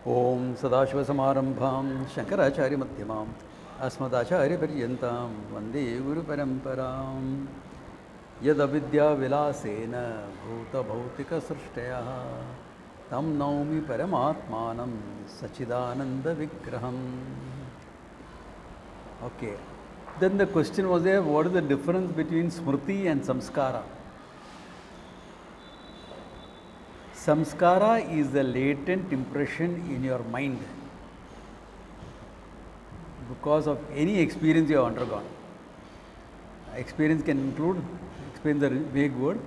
ओम सदाशिवसमारंभां शंकराचार्यमध्यमां अस्मदाचार्यपर्यन्तां वन्दे गुरुपरम्परां यदविद्याविलासेन भूतभौतिकसृष्टयः तं नौमि परमात्मानं सच्चिदानन्दविग्रहम्. Okay, then the question was there, what is the difference between smriti and samskara? Samskara is the latent impression in your mind because of any experience you have undergone. Experience can include, experience the vague word,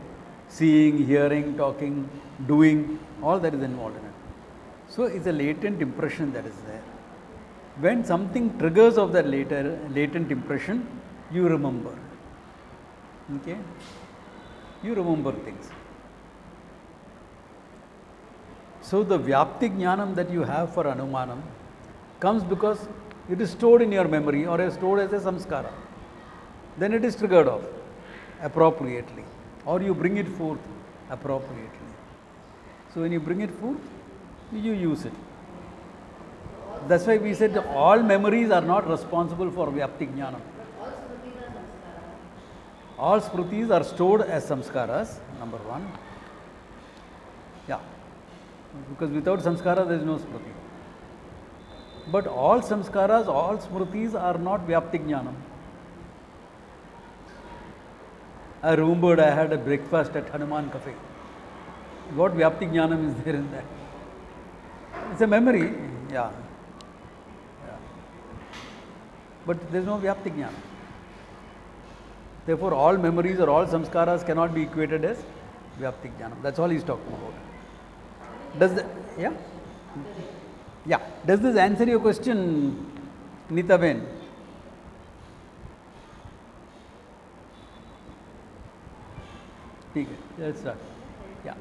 seeing, hearing, talking, doing, all that is involved in it. So it's a latent impression that is there. When something triggers of that latent impression, you remember. Okay? You remember things. So the Vyapti Jnanam that you have for Anumanam comes because it is stored in your memory or is stored as a samskara. Then it is triggered off appropriately, or you bring it forth appropriately. So when you bring it forth, you use it. That's why we said all memories are not responsible for Vyapti Jnanam. All smritis are stored as samskaras, number one. Yeah. Because without samskara there is no smriti. But all samskaras, all smritis are not Vyapti Jnanam. I remembered I had a breakfast at Hanuman Cafe. What Vyapti Jnanam is there in that? It's a memory, yeah. But there is no Vyapti Jnanam. Therefore, all memories or all samskaras cannot be equated as Vyapti Jnanam. That's all he is talking about. Does the, yeah? Yeah. Does this answer your question, Nita Ben? Okay, let's start. Yeah.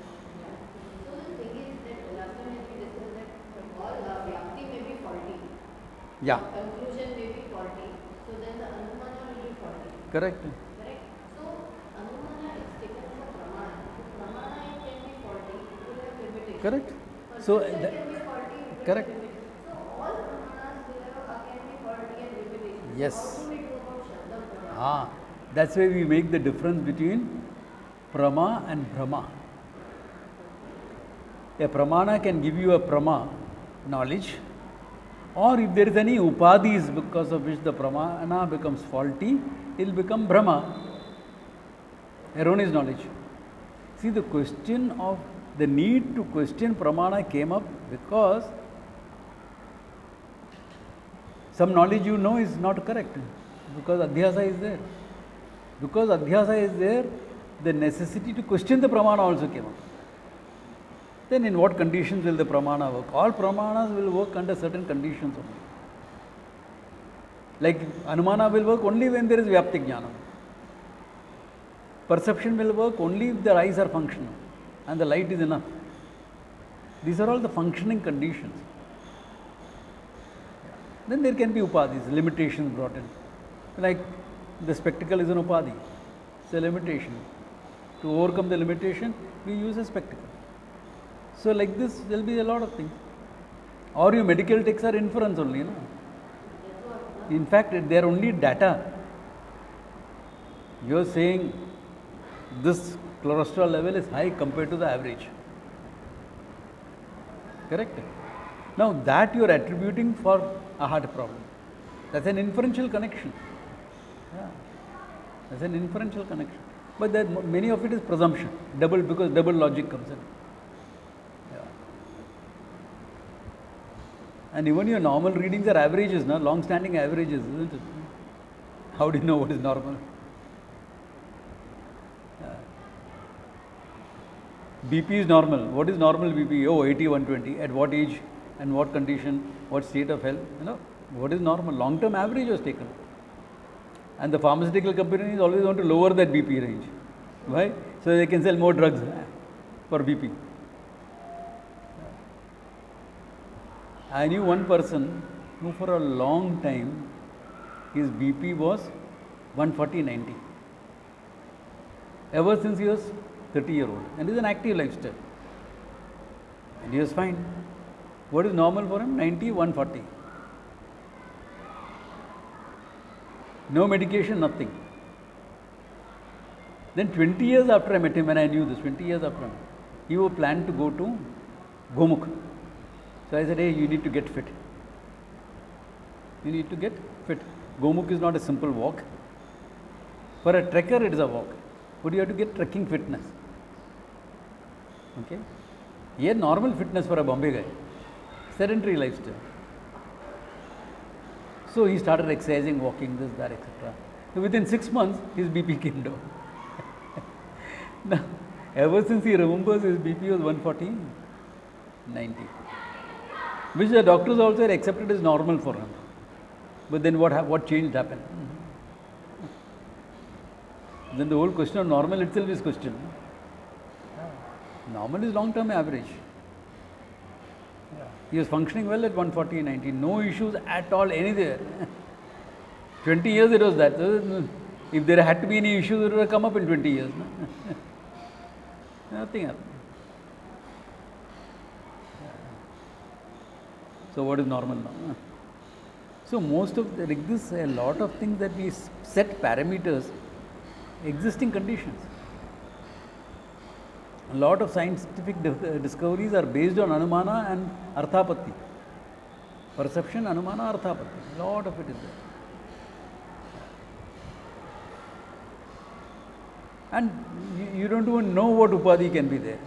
So the thing is that last time we discussed that all Vyapti may be faulty. Yeah. Conclusion may be faulty. So then the Anumana will be faulty. Correct. Correct. So Anumana is taken as a Pramana. So Pramana can be faulty. It will have limitation. Correct. So Conclusion can be faulty. It will correct. have limitation. So all Pramanas can be faulty and limitation. Yes. How do we do about Shabda Pramana? That's why we make the difference between Prama and Brahma. A Pramana can give you a Prama knowledge, or if there is any upadhis because of which the Pramana becomes faulty, it will become Brahma, erroneous knowledge. See, the question of the need to question Pramana came up because some knowledge you know is not correct, because Adhyasa is there. Because Adhyasa is there, the necessity to question the Pramana also came up. Then in what conditions will the Pramana work? All Pramanas will work under certain conditions only. Like Anumana will work only when there is Vyapti Jnanam. Perception will work only if the eyes are functional and the light is enough. These are all the functioning conditions. Then there can be upadhis, limitations brought in. Like the spectacle is an upadhi, it's a limitation. To overcome the limitation, we use a spectacle. So like this, there will be a lot of things. Or your medical texts are inference only, you know. In fact, they are only data. You are saying this cholesterol level is high compared to the average. Correct? Now that you are attributing for a heart problem. That's an inferential connection. Yeah. That's an inferential connection. But that many of it is presumption, because double logic comes in. Yeah. And even your normal readings are averages, no? Long-standing averages, isn't it? How do you know what is normal? Yeah. BP is normal. What is normal BP? Oh, 80, 120. At what age and what condition, what state of health? You know, what is normal? Long-term average was taken. And the pharmaceutical companies always want to lower that BP range. Why? So they can sell more drugs for BP. I knew one person who for a long time, his BP was 140/90. Ever since he was 30-year-old. And it is an active lifestyle. And he was fine. What is normal for him? 90, 140. No medication, nothing. Then 20 years after I met him, when I knew this, 20 years after, he was planned to go to Gomukh. So I said, hey, you need to get fit. You need to get fit. Gomukh is not a simple walk. For a trekker, it is a walk. But you have to get trekking fitness. Okay? He had normal fitness for a Bombay guy. Sedentary lifestyle. So he started exercising, walking, this, that, etc. So within 6 months, his BP came down. Now, ever since he remembers, his BP was 140, 90. Which the doctors also had accepted as normal for him. But then what changed happened? Then the whole question of normal itself is questioned. Normal is long-term average. He was functioning well at 140, 90. No issues at all anywhere. 20 years it was that. If there had to be any issues, it would have come up in 20 years. Nothing happened. So what is normal now? So most of like this, a lot of things that we set parameters, existing conditions. A lot of scientific discoveries are based on Anumana and Arthapatti. Perception, Anumana, Arthapatti. A lot of it is there. And you don't even know what Upadhi can be there.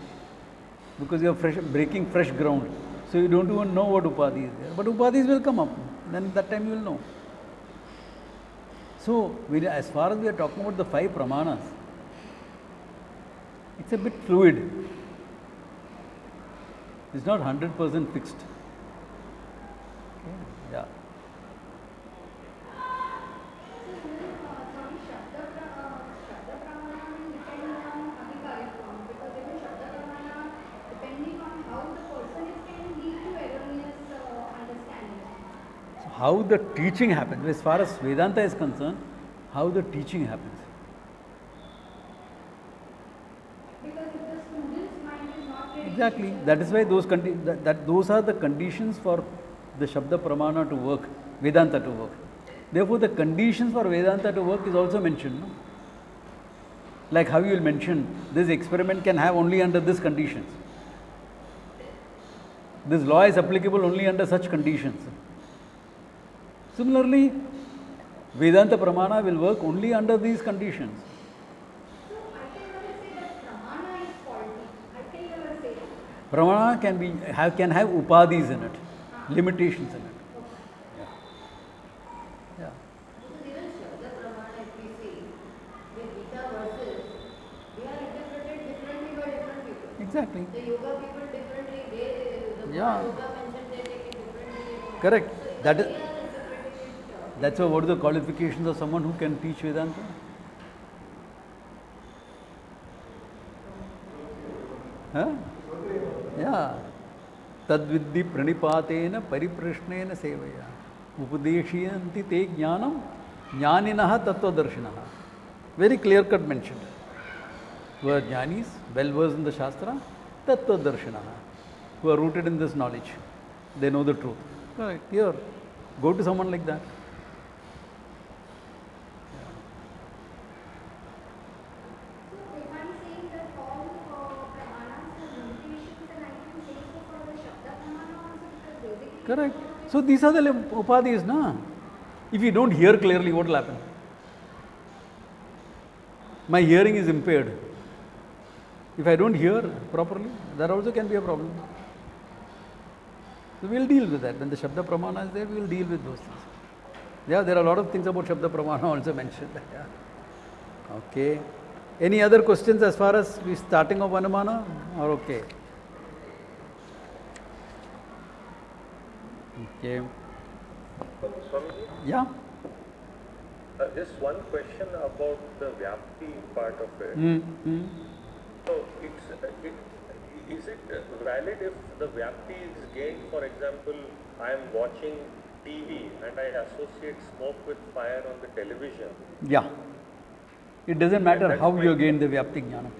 Because you are breaking fresh ground. So you don't even know what Upadhi is there. But Upadhis will come up. Then at that time you will know. So as far as we are talking about the 5 pramanas, it's a bit fluid. It's not 100% fixed. Okay. Yeah. So how the teaching happens, as far as Vedanta is concerned, how the teaching happens. Exactly. That is why those those are the conditions for the Shabda Pramana to work, Vedanta to work. Therefore, the conditions for Vedanta to work is also mentioned. No? Like how you will mention, this experiment can have only under these conditions. This law is applicable only under such conditions. Similarly, Vedanta Pramana will work only under these conditions. Pramana can have upadhis in it, limitations in it. Yeah. Even Shabda Pramana, if we see, with Gita verses, they are interpreted differently by different people. Exactly. The yoga people differently, the Yeah. yoga mentioned, they take it differently. Correct. So That they is. are interpreting it. That's why what are the qualifications of someone who can teach Vedanta? Huh? Yeah. Tadvidhi pranipatena pariprashnena sevaya. Upadeshiyanti te jnanam jnaninaha tattva darshinaha. Very clear cut mentioned. Who are jnanis, well versed in the Shastra, tattva darshinaha. Who are rooted in this knowledge. They know the truth. Correct. Here. Go to someone like that. So if I'm saying that all pramanas have limitations, then I can say so for the Shabda Pramana also, because basically. Correct. So these are the upadhis, na? If you don't hear clearly, what will happen? My hearing is impaired. If I don't hear properly, that also can be a problem. So we will deal with that. When the Shabda Pramana is there, we will deal with those things. Yeah, there are a lot of things about Shabda Pramana also mentioned. Yeah. Okay. Any other questions as far as the starting of Anumana? Or okay? Okay. Swamiji, Yeah. just one question about the Vyapti part of it. Mm-hmm. So, is it valid if the Vyapti is gained, for example, I am watching TV and I associate smoke with fire on the television? Yeah. It doesn't matter That's how my- you gain the Vyapti Jnanam.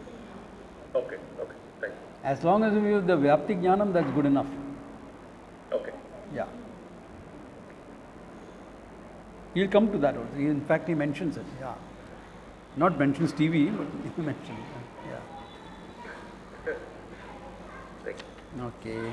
Okay, thank you. As long as you use the Vyapti Jnanam, that's good enough. Okay. Yeah. He'll come to that also. In fact, he mentions it. Yeah. Not mentions TV, but he mentions it. Yeah. Right. Okay.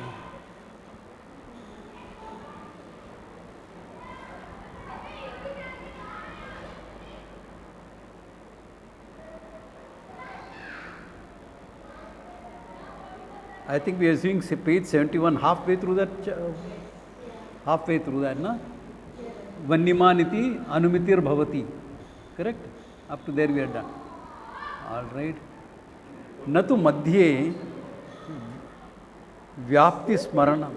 I think we are seeing page 71, halfway through that, no? Vannimaniti anumitir bhavati. Correct? Up to there we are done. All right. Natu madhye vyapti smaranam.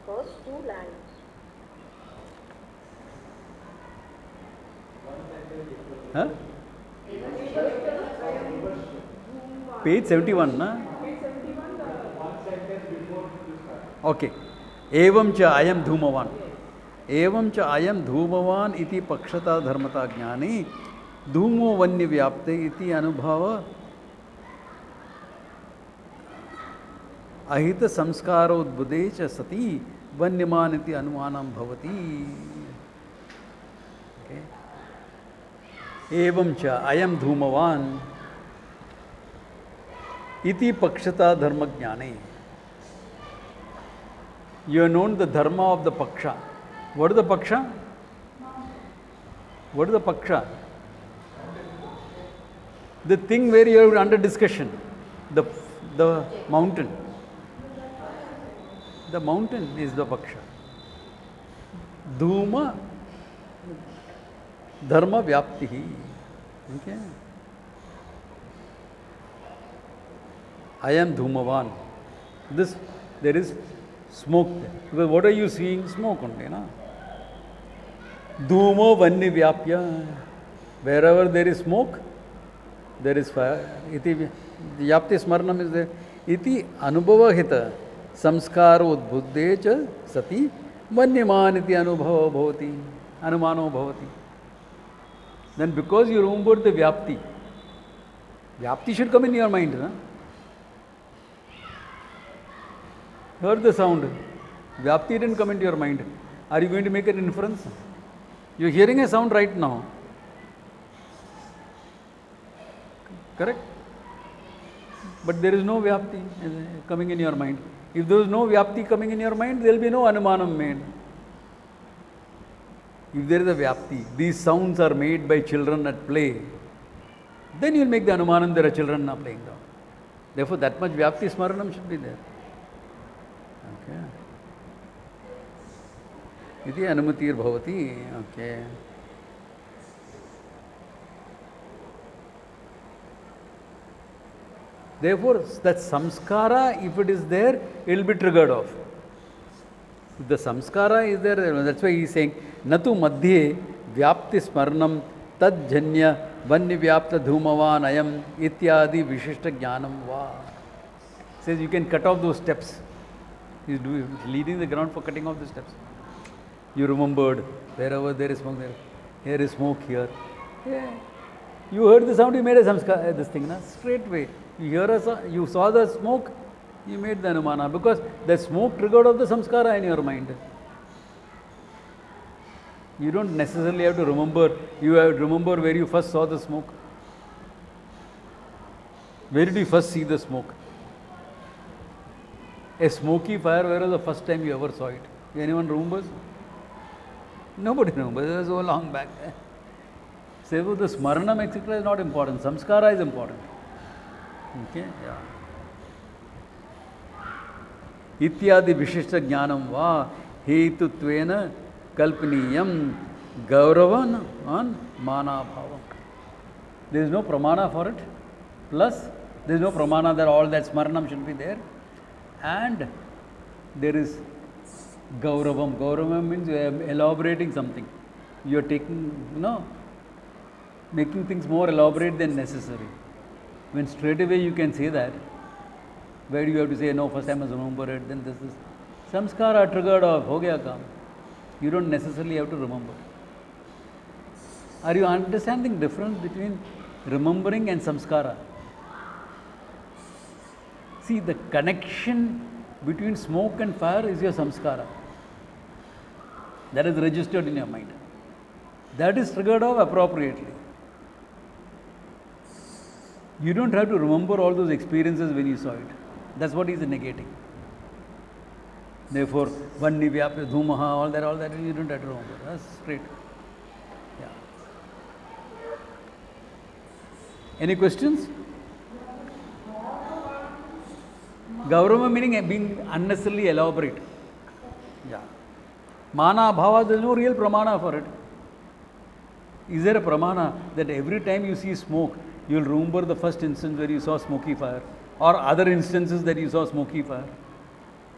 First two lines. Huh? Page 71, na? Okay. Evam cha ayam dhumavan. Evam cha ayam dhumavan iti pakshata dharmata jnani dhumo vanya vyapte iti anubhava ahita samskaro udbude cha sati vanyaman iti anumanam bhavati. Okay. Evam cha ayam dhumavan iti pakshata dharma jnani. You have known the dharma of the paksha. What is the paksha? What is the paksha? The thing where you are under discussion. The mountain. The mountain is the paksha. Dhuma dharma vyaptihi. Okay. I am dhumavan. This, there is smoke there. Because what are you seeing? Smoke only, na? Dhumo vanni vyapya. Wherever there is smoke, there is fire. Iti vyapti smaranam is there. Iti anubhava hita samskaro udbuddhe cha sati vanyaman iti anubhava bhavati. Anumano bhavati. Then because you remember the vyapti, vyapti should come in your mind, na? Heard the sound. Vyapti didn't come into your mind. Are you going to make an inference? You are hearing a sound right now. Correct? But there is no vyapti coming in your mind. If there is no vyapti coming in your mind, there will be no anumanam made. If there is a vyapti, these sounds are made by children at play, then you will make the anumanam there are children now playing down. Therefore, that much vyapti smaranam should be there. Okay. Iti anumatir bhavati. Okay. Therefore, that samskara, if it is there, it will be triggered off. If the samskara is there, that's why he is saying, Natu madhye vyapti smaranam tad janya vanya vyapta dhumavan ayam ityadi vishishta jnanam va. Says you can cut off those steps. He is leading the ground for cutting off the steps. You remembered, wherever there is smoke, here is smoke here. Yeah. You heard the sound, you made a samskara, this thing, na? Straight away. You hear you saw the smoke, you made the anumana, because the smoke triggered off the samskara in your mind. You don't necessarily have to remember, you have to remember where you first saw the smoke. Where did you first see the smoke? A smoky fire, where was the first time you ever saw it? Anyone remembers? Nobody remembers, it was so long back. So the smaranam, etc. is not important, samskara is important. Okay, yeah. Ityadi vishishta jnanam va hetutvena kalpaniyam gauravan on mana bhava. There is no pramana for it, plus there is no pramana that all that smaranam should be there, and there is gauravam. Gauravam means you are elaborating something. You are taking, making things more elaborate than necessary. When straight away you can say that, where do you have to say, no, first I must remember it, then this is samskara triggered off, ho gaya kaam. You don't necessarily have to remember. Are you understanding the difference between remembering and samskara? See, the connection between smoke and fire is your samskara. That is registered in your mind. That is triggered off appropriately. You don't have to remember all those experiences when you saw it. That's what he is negating. Therefore, Vanni Vyapya Dhumaha, all that you don't have to remember. That's straight. Yeah. Any questions? Gaurava meaning being unnecessarily elaborate. Yeah. Mana bhava, there is no real pramana for it. Is there a pramana that every time you see smoke, you will remember the first instance where you saw smoky fire, or other instances that you saw smoky fire?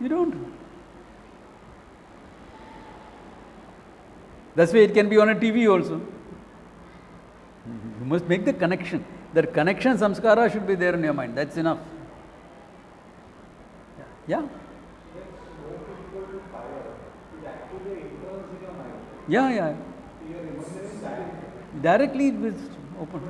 You don't. That's why it can be on a TV also. You must make the connection. That connection samskara should be there in your mind. That's enough. Yeah? Yeah. Directly it was open.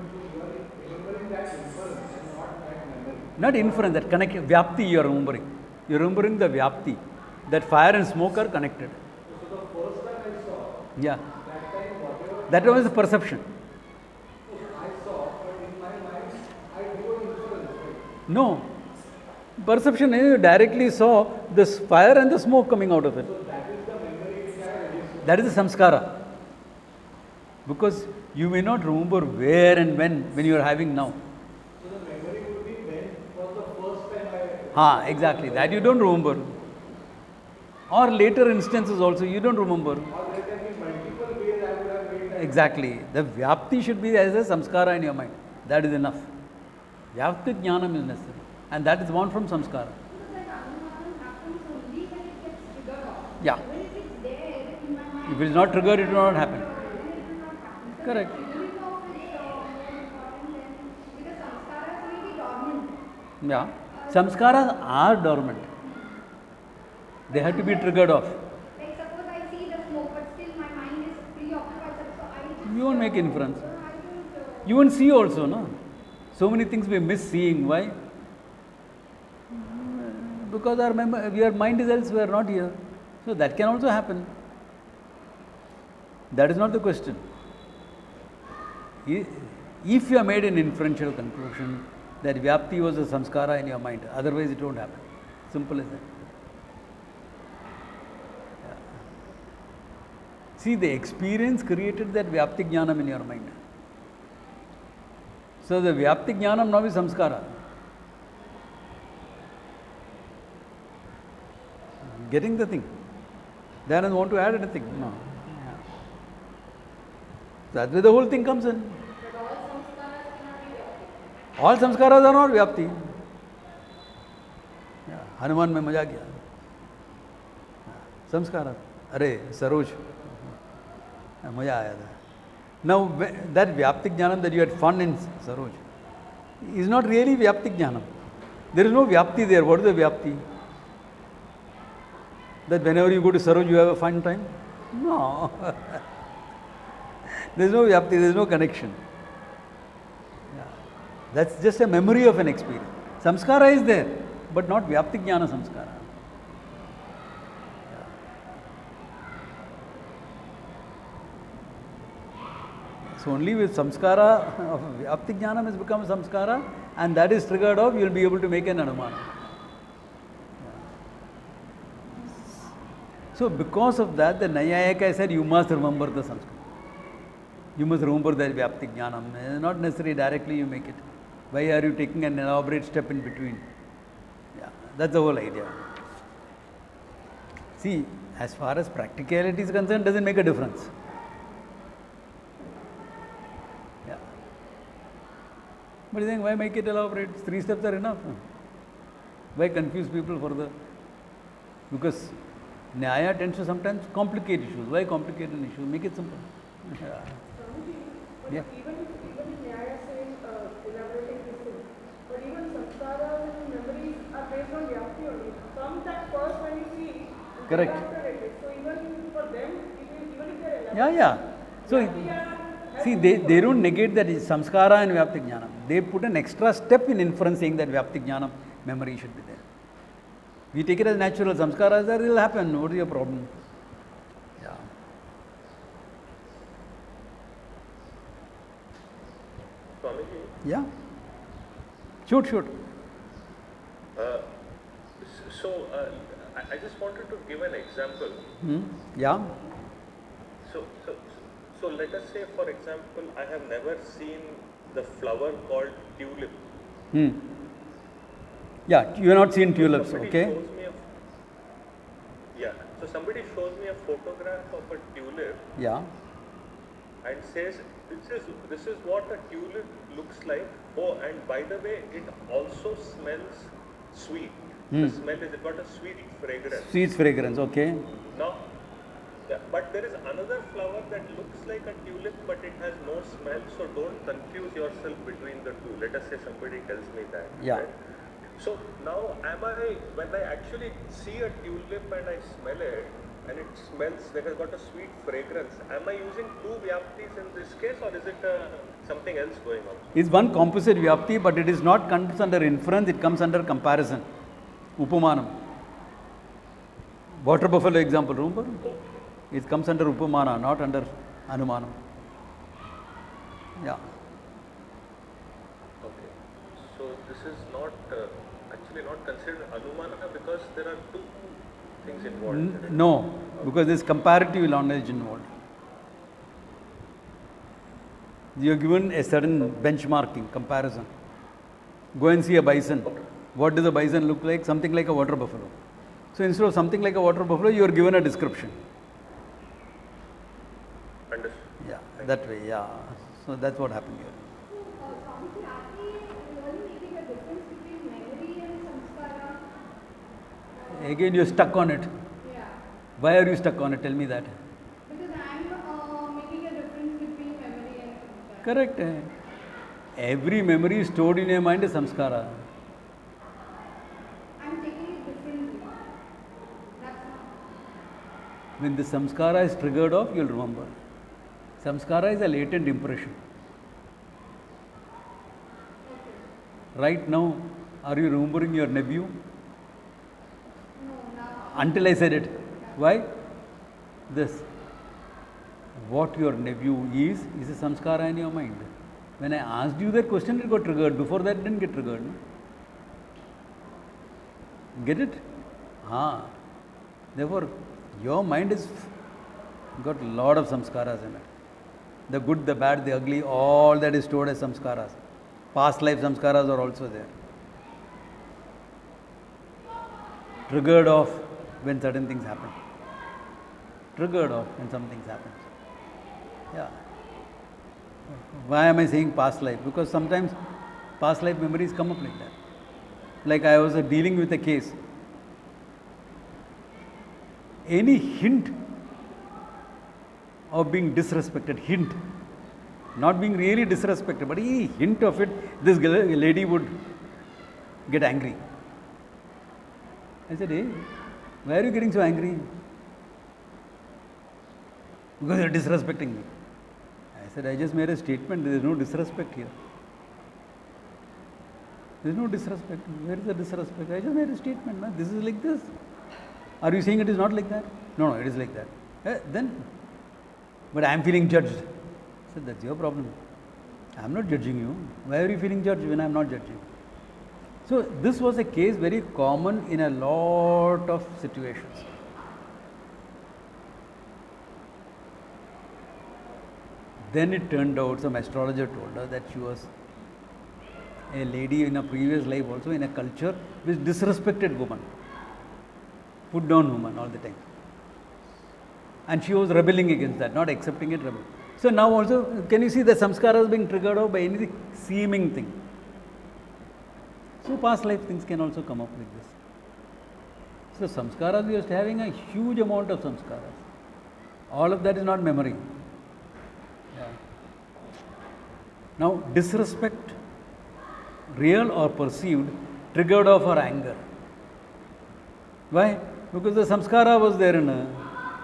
Not inference, that connect, vyapti you are remembering. You are remembering the vyapti. That fire and smoke are connected. So the first time I saw, Yeah. that time whatever That was the perception. I saw, but in my mind, I do an inference, right? No. Perception, you directly saw this fire and the smoke coming out of it. So that is the memory which I registered. That is the samskara. Because you may not remember where and when you are having now. So the memory would be when was the first time I... Exactly. That you don't remember. Or later instances also, you don't remember. Or there can be multiple ways I would have made that. Exactly. The vyapti should be as a samskara in your mind. That is enough. Vyapti jnanam is necessary. And that is born from samskara. So that anumanam happens only when it gets triggered off. Yeah. Even if it's there in my mind. If it is not triggered, it will not happen. Then it will not happen. So Correct. the triggering off is more important than, because samskaras may be dormant. Yeah. Samskaras are dormant. They have to be triggered off. Like suppose I see the smoke, but still my mind is preoccupied, so I just... You won't make inference. I don't... You won't see also, no? So many things we miss seeing. Why? Because your mind is elsewhere, not here. So that can also happen. That is not the question. If you have made an inferential conclusion that vyapti was a samskara in your mind, otherwise it won't happen. Simple as that. Yeah. See, the experience created that vyapti jnanam in your mind. So the vyapti jnanam now is samskara. Getting the thing. They don't want to add anything. No. Yeah. That's where the whole thing comes in. But all samskaras cannot be vyapti. All samskaras are not vyapti. Yeah. Hanuman mein maza kiya. Samskara. Arey, Saroj. Maza aaya tha. Now, that vyapti jnanam that you had fun in Saroj is not really vyapti jnanam. There is no vyapti there. What is the vyapti? That whenever you go to Saroj, you have a fun time? No. There is no vyapti, there is no connection. Yeah. That's just a memory of an experience. Samskara is there, but not vyapti jnana samskara. Yeah. So only with samskara of vyapti jnanam has become samskara, and that is triggered off, you will be able to make an anumana. So because of that, the Nayayika said, you must remember the Sanskrit. You must remember that Vyapti Jnanam. Not necessarily directly you make it. Why are you taking an elaborate step in between? Yeah, that's the whole idea. See, as far as practicality is concerned, doesn't make a difference. Yeah. But you think, why make it elaborate? 3 steps are enough. Why confuse people further? Because Nyaya tends to sometimes complicate issues. Why complicate an issue? Make it simple. Yeah. But Yeah. even if Nyaya says elaborating this thing, but even samskaras and memories are based on vyapti only. Some that first when you see, Correct. after it. So even for them, even if they're elaborate, Yeah. So, see, they don't negate that it's samskara and vyapti jnanam. They put an extra step in inference saying that vyapti jnanam memory should be there. We take it as natural. Samskaras are, it will happen. What is your problem? Yeah. Swamiji, Yeah. Shoot. so I just wanted to give an example. Yeah. So let us say, for example, I have never seen the flower called tulip. Yeah, you have not seen tulips, Somebody okay? shows me so somebody shows me a photograph of a tulip Yeah. and says, this is what a tulip looks like. Oh, and by the way, it also smells sweet. The smell is, it got a sweet fragrance. Sweet fragrance, okay. Now, but there is another flower that looks like a tulip, but it has no smell. So don't confuse yourself between the two. Let us say somebody tells me that. Yeah. Right? So now, when I actually see a tulip and I smell it, and it smells, that has got a sweet fragrance, am I using two vyaptis in this case, or is it something else going on? It's one composite vyapti, but it is not comes under inference, it comes under comparison. Upamanam. Water buffalo example, remember? It comes under upamana, not under anumanam. Yeah. Okay. So this is not actually not considered anumana because there are two things involved. No, because there is comparative knowledge involved. You are given a certain benchmarking, comparison. Go and see a bison. What does a bison look like? Something like a water buffalo. So instead of something like a water buffalo, you are given a description. Understood. Yeah, that way, yeah. So that's what happened here. Swamiji, are we really making a difference between memory and samskara? Again, you're stuck on it. Yeah. Why are you stuck on it? Tell me that. Because I'm making a difference between memory and samskara. Correct. Every memory stored in your mind is samskara. I'm taking it differently. That's not. When the samskara is triggered off, you'll remember. Samskara is a latent impression. Right now, are you remembering your nephew? No, now. Until I said it. Why? This. What your nephew is a samskara in your mind. When I asked you that question, it got triggered. Before that, it didn't get triggered. No? Get it? Therefore, your mind is got a lot of samskaras in it. The good, the bad, the ugly, all that is stored as samskaras. Past life samskaras are also there. Triggered off when certain things happen. Triggered off when some things happen. Yeah. Why am I saying past life? Because sometimes past life memories come up like that. Like I was dealing with a case. Any hint of being disrespected, hint, not being really disrespected, but any hint of it, this lady would get angry. I said, hey, why are you getting so angry? Because you are disrespecting me. I said, I just made a statement, there is no disrespect here. There is no disrespect. Where is the disrespect? I just made a statement. Man. This is like this. Are you saying it is not like that? No, it is like that. Then, but I am feeling judged. I said, that's your problem. I am not judging you. Why are you feeling judged when I am not judging? So, this was a case very common in a lot of situations. Then it turned out, some astrologer told her that she was a lady in a previous life also in a culture which disrespected woman, put down woman all the time. And she was rebelling against that, not accepting it, rebelling. So now also, can you see the samskaras being triggered off by any seeming thing? So past life things can also come up like this. So samskaras, we are having a huge amount of samskaras. All of that is not memory. Yeah. Now disrespect, real or perceived, triggered off her anger. Why? Because the samskara was there in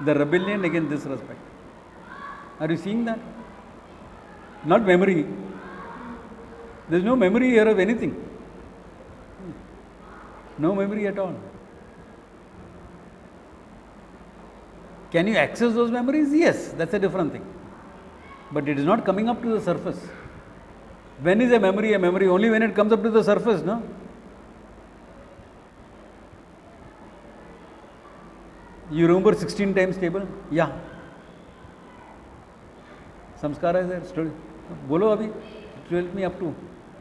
the rebellion against disrespect. Are you seeing that? Not memory. There is no memory here of anything. No memory at all. Can you access those memories? Yes, that's a different thing. But it is not coming up to the surface. When is a memory? Only when it comes up to the surface, no? You remember 16 times table? Yeah. Samskara is there. Still. Bolo abhi. 12 me up to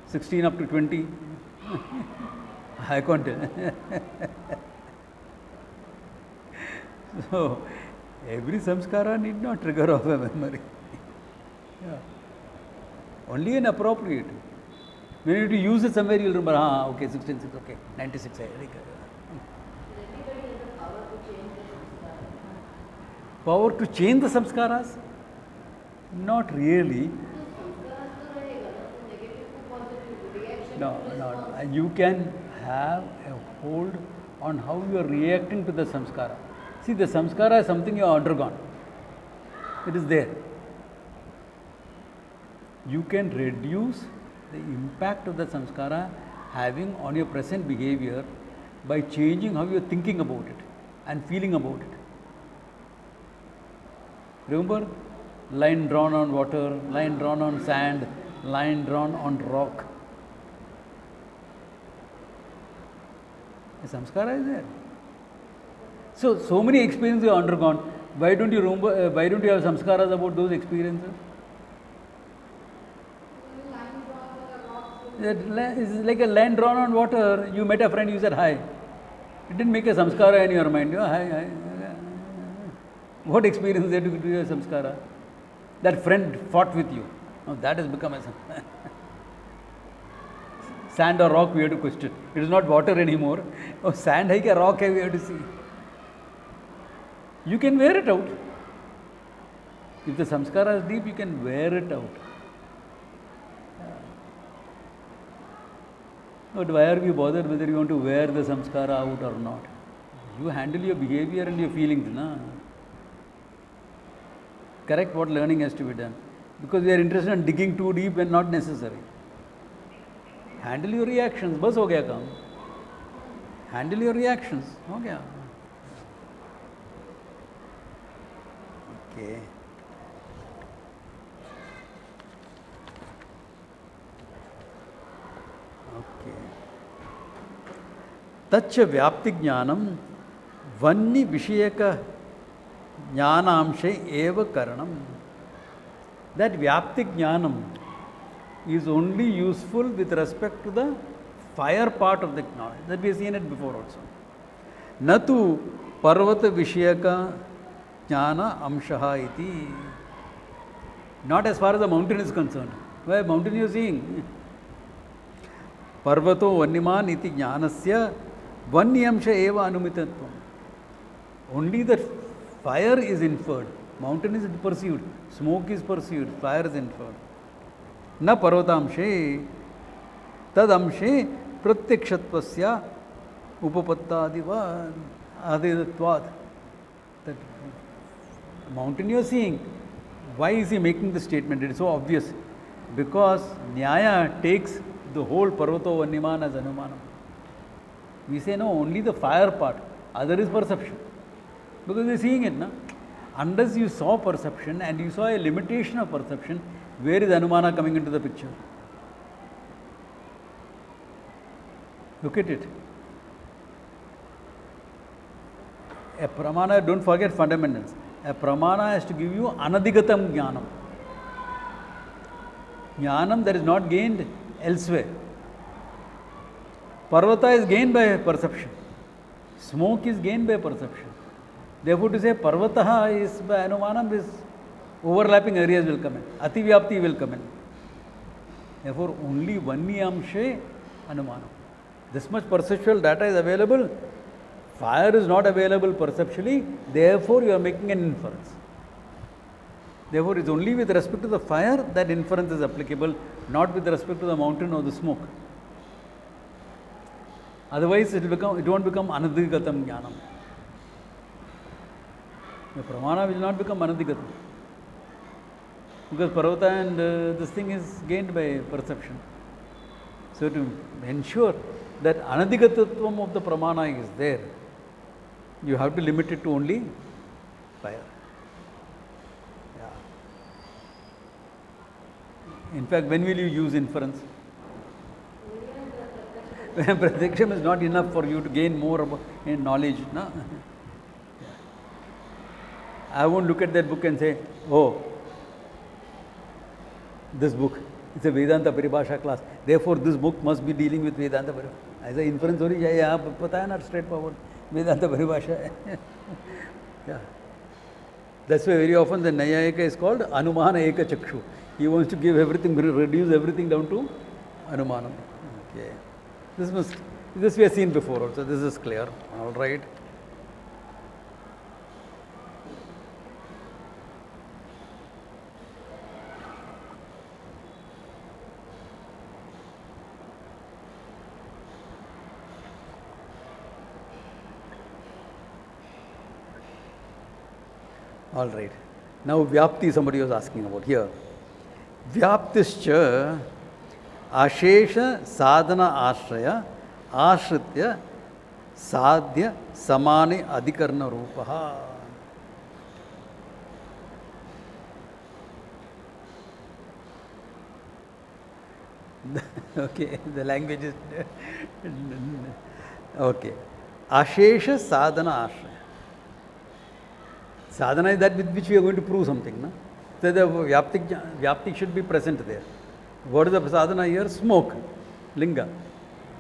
16 up to 20. I can't tell. So, every samskara need not trigger off a memory. Yeah. Only an appropriate. When you need to use it somewhere, you'll remember, okay, 16, 6, okay, 96. Everybody has the power to change the samskara. Power to change the samskaras? Not really. Samskaras तो रहेगा ना, तो negative to positive reaction No, to no, response. no. You can have a hold on how you are reacting to the samskara. See, the samskara is something you have undergone. It is there. You can reduce the impact of the samskara having on your present behavior by changing how you are thinking about it and feeling about it. Remember, line drawn on water, line drawn on sand, line drawn on rock. The samskara is there. So many experiences you have undergone. Why don't you remember? Why don't you have samskaras about those experiences? Line drawn on the rocks. It's like a line drawn on water. You met a friend, you said hi. It didn't make a samskara in your mind. Oh, hi. What experience did you do a samskara? That friend fought with you. Now that has become a samskara. Sand or rock, we have to question. It is not water anymore. Oh, sand hai kya, rock hai, we have to see. You can wear it out. If the samskara is deep, you can wear it out. But why are you bothered whether you want to wear the samskara out or not? You handle your behavior and your feelings, na? Correct what learning has to be done. Because we are interested in digging too deep and not necessary. Handle your reactions. Bas ho gaya kaam. Handle your reactions. Ho gaya. Okay. तच्च व्याप्ति ज्ञानम वन्य विषयक ज्ञानांशे एव करणम. That vyapti jnanam is only useful with respect to the fire part of the knowledge. That we have seen it before also. Natu parvata vishayaka jnana amshaha iti. Not as far as the mountain is concerned. Why mountain you are seeing? Parvato vanniman iti jnanasya vanyamsha eva anumitatvam. Only the fire is inferred. Mountain is perceived. Smoke is perceived. Fire is inferred. Na parvatamshe tadamshe pratyakshatvasya upapattadiva adidatvad. That mountain you are seeing. Why is he making the statement? It is so obvious. Because Nyaya takes the whole Parvato Vanniman as Anumanam. We say no, only the fire part. Other is perception. Because we are seeing it, na? Unless you saw perception and you saw a limitation of perception, where is Anumana coming into the picture? Look at it. A pramana, don't forget fundamentals. A pramana has to give you anadigatam jnanam. Jnanam that is not gained elsewhere. Parvata is gained by perception. Smoke is gained by perception. Therefore, to say Parvataha is by Anumanam, is overlapping areas will come in. Ativyapti will come in. Therefore, only Vanyamshe Anumanam. This much perceptual data is available. Fire is not available perceptually. Therefore, you are making an inference. Therefore, it is only with respect to the fire that inference is applicable, not with respect to the mountain or the smoke. Otherwise, it won't become anadigatam jnanam. The pramana will not become anadigatam. Because parvata and this thing is gained by perception. So, to ensure that anadigatatvam of the pramana is there, you have to limit it to only fire. Yeah. In fact, when will you use inference? Pratyaksham is not enough for you to gain more knowledge. No? I won't look at that book and say, oh, this book, it's a Vedanta Paribhasa class. Therefore, this book must be dealing with Vedanta Paribhasa. As an inference, yeah, not straightforward. Vedanta Paribhasa. Yeah. That's why very often the Nayayika is called Anumana Eka Chakshu. He wants to give everything, reduce everything down to Anumanam. Okay. This we have seen before also. This is clear. All right. All right. Now Vyapti somebody was asking about here. Vyaptischa ashesha sadhana ashraya ashritya sadhya samani adhikarna rupaha. Okay, the language is okay. Ashesha sadhana ashraya. Sadhana is that with which we are going to prove something. No? So the Vyaptik should be present there. What is the sadhana here? Smoke, linga.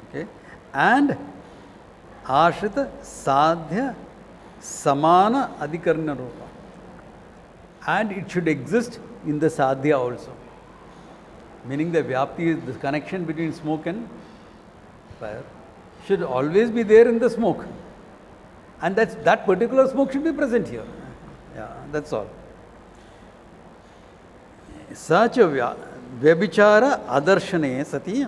Okay? And Ashrita Sadhya Samana Adhikarna Rupa. And it should exist in the Sadhya also. Meaning the Vyapti, the connection between smoke and fire, should always be there in the smoke. And that particular smoke should be present here. Yeah, that's all. Such a Vyabhichara adarshane sati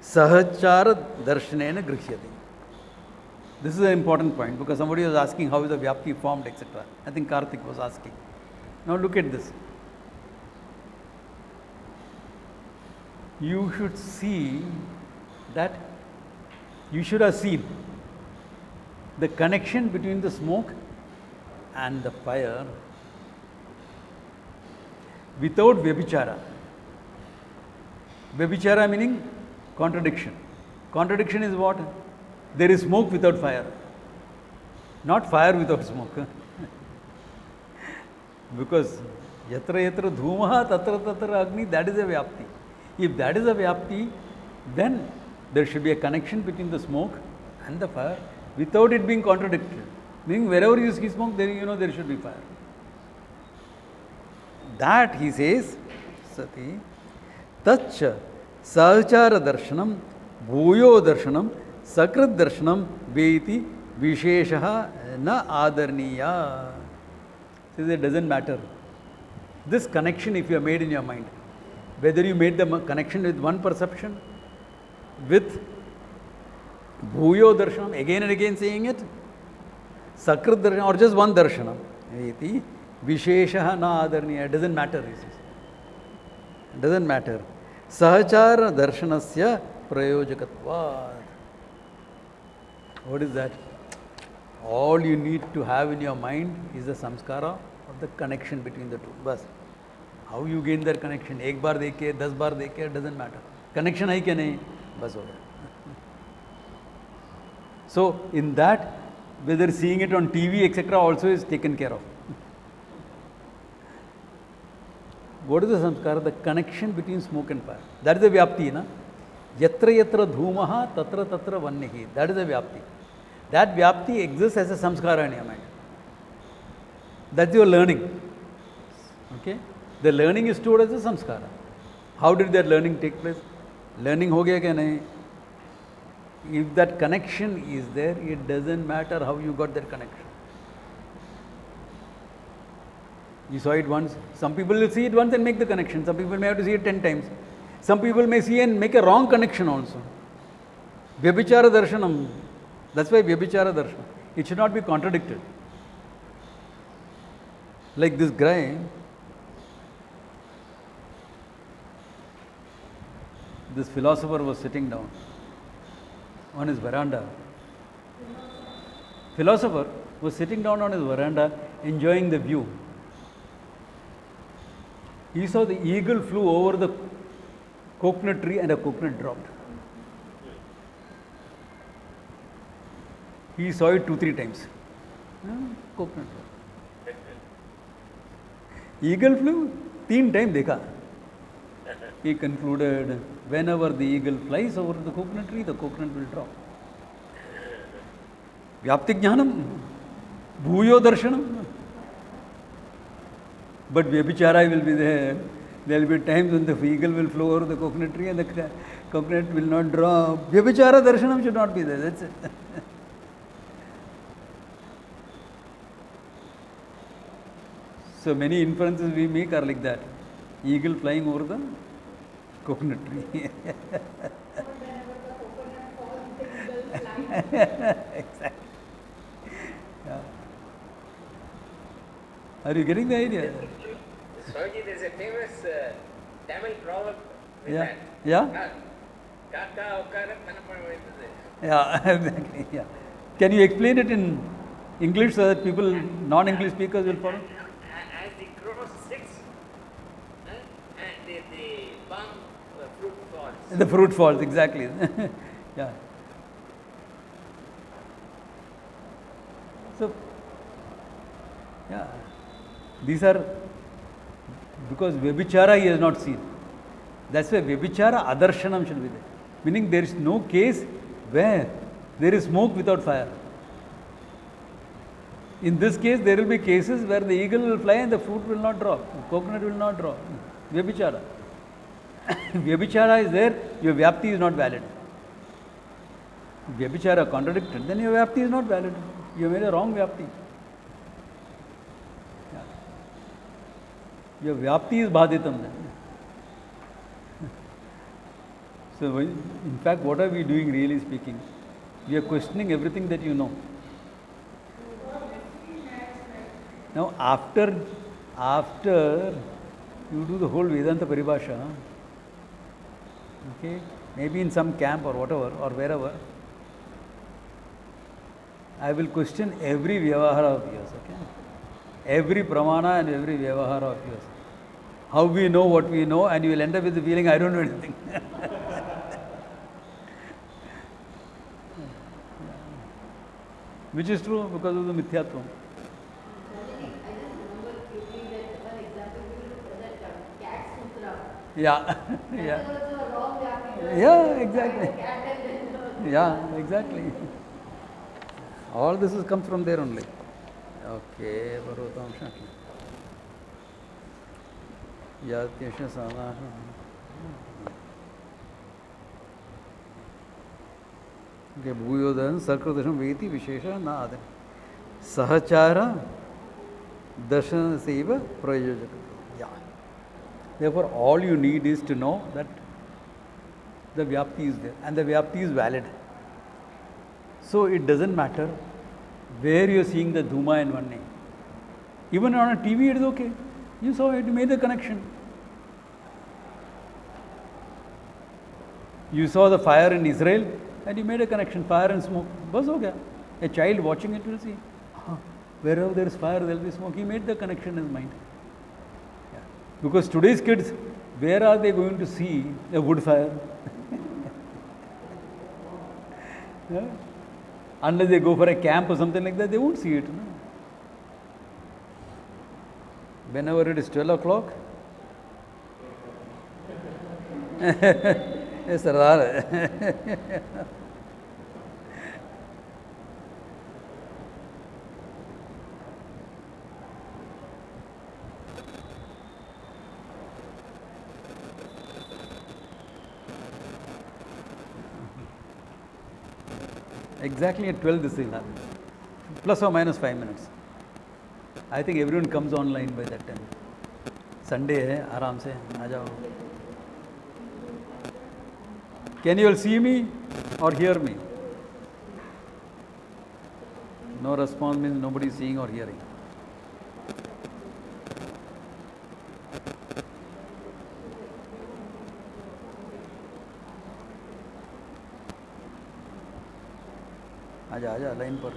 sahachara darshanena grihhyati. This is an important point because somebody was asking how is the Vyapti formed, etc. I think Karthik was asking. Now look at this. You should see that you should have seen the connection between the smoke and the fire without Vyabhichara. Vyabhichara meaning contradiction. Contradiction is what? There is smoke without fire. Not fire without smoke. Because yatra yatra dhumaha tatra tatra agni, that is a Vyapti. If that is a Vyapti, then there should be a connection between the smoke and the fire without it being contradicted. Meaning wherever you see smoke, there there should be fire. That he says, Sati, Tacha Sahachara Darshanam, Bhuyo Darshanam, Sakrit Darshanam, Veti, Visheshaha, Na Adarniya. Says it doesn't matter. This connection, if you have made in your mind, whether you made the connection with one perception, with Bhuyo Darshanam, again and again saying it, Sakrit Darshanam, or just one Darshanam, Veti, Visheshaha na adarniya. It doesn't matter, he says. It doesn't matter. Sahachara darshanasya prayojakatvad. What is that? All you need to have in your mind is the samskara of the connection between the two. Bas. How you gain that connection? Ek baar dekhe, 10 baar dekhe, it doesn't matter. Connection hai ke nahi? Bas ho gaya. So, in that, whether seeing it on TV, etc., also is taken care of. What is the samskara? The connection between smoke and fire. That is the Vyapti, na? Yatra yatra dhumaha tatra tatra vannihi. That is the Vyapti. That Vyapti exists as a samskara in your mind. That's your learning. Okay? The learning is stored as a samskara. How did that learning take place? Learning ho gaya kya nahi? If that connection is there, it doesn't matter how you got that connection. You saw it once. Some people will see it once and make the connection. Some people may have to see it 10 times. Some people may see and make a wrong connection also. Vyabhichara darshanam. That's why Vyabhichara darshanam. It should not be contradicted. Like this guy, this philosopher was sitting down on his veranda. Philosopher was sitting down on his veranda enjoying the view. He saw the eagle flew over the coconut tree and a coconut dropped. He saw it 2-3 times. Coconut drop. Eagle flew 3 times dekha. He concluded, whenever the eagle flies over the coconut tree, the coconut will drop. Vyapti jnanam, bhuyo darshanam. But vyabhichara will be there. There will be times when the eagle will flow over the coconut tree and the coconut will not drop. Vyabhichara darshanam should not be there. That's it. So many inferences we make are like that. Eagle flying over the coconut tree. Exactly. Yeah. Are you getting the idea? Swamiji, there is a famous Tamil proverb with Yeah. that. Yeah? Kaka ukkara panapam vaithathu. Yeah, exactly. Yeah. Can you explain it in English so that people, non-English speakers will follow? As the crow sits, and the palm fruit falls. The fruit falls, exactly. Yeah. So, yeah, these are because Vyabhichara he has not seen. That's why Vyabhichara Adarshanam should be there. Meaning there is no case where there is smoke without fire. In this case, there will be cases where the eagle will fly and the fruit will not drop, coconut will not drop. Vyabhichara. Vyabhichara is there, your Vyapti is not valid. Vyabhichara contradicted, then your Vyapti is not valid. You made a wrong Vyapti. Yeah. Your Vyapti is Bhaditam then. So, in fact, what are we doing really speaking? We are questioning everything that you know. Now, after you do the whole Vedanta Paribhasa, okay, maybe in some camp or whatever, or wherever, I will question every Vyavahara of yours, okay? Every Pramana and every Vyavahara of yours. How we know what we know, and you will end up with the feeling, I don't know anything. Which is true because of the Mithyatvam. Yeah, yeah. Yeah, exactly. Yeah, exactly. All this has come from there only. Okay, Bharotam Shakti. Yatyasha Sadhana. Okay, Bhuyodan Sarkradasham Veti Vishesha Nada. Sahachara Darshana Seva Prayojaka. Yeah. Therefore, all you need is to know that the Vyapti is there and the Vyapti is valid. So, it doesn't matter where you are seeing the Dhuma and Vanne. Even on a TV, it is okay. You saw it, you made the connection. You saw the fire in Israel and you made a connection, fire and smoke. Bas ho gaya. A child watching it will see, wherever there is fire, there will be smoke. He made the connection in his mind. Yeah. Because today's kids, where are they going to see a wood fire? Yeah? Unless they go for a camp or something like that, they won't see it. No? Whenever it is 12 o'clock, yes, Sardar. Exactly at 12 this thing happens. Plus or minus 5 minutes. I think everyone comes online by that time. Sunday है, आराम से आ जाओ. Can you all see me or hear me? No response means nobody is seeing or hearing. आजा आजा line पर.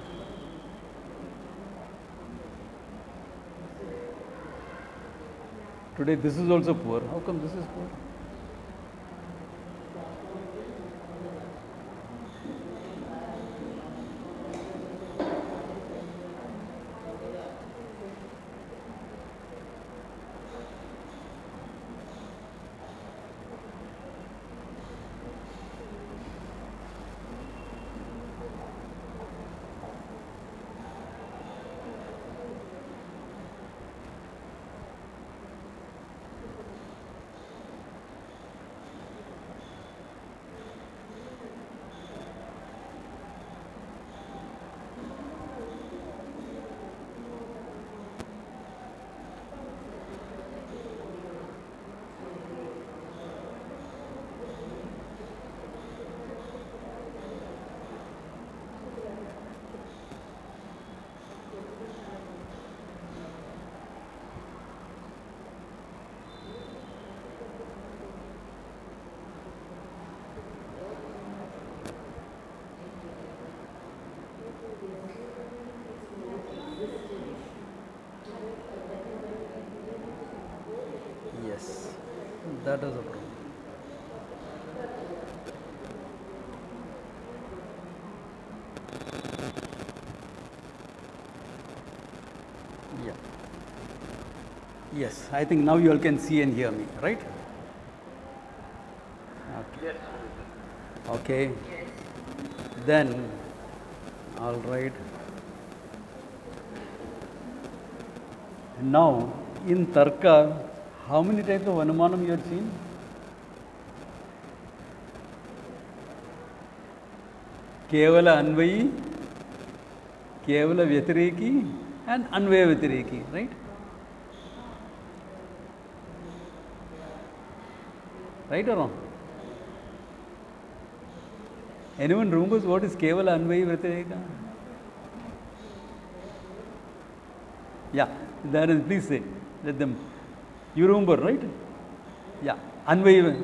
Today this is also poor. How come this is poor? Yes, that is a problem. Yeah. Yes, I think now you all can see and hear me, right? Okay. Okay. Then, all right. Now, in Tarka, how many types of Anumanam you have seen? Kevala Anvayi, Kevala Vyatireki, and Anvaya Vyatireki, right? Right or wrong? Anyone remembers what is Kevala Anvayi Vyatireka? Yeah, that is, please say, let them. You remember, right? Yeah, Anvaya.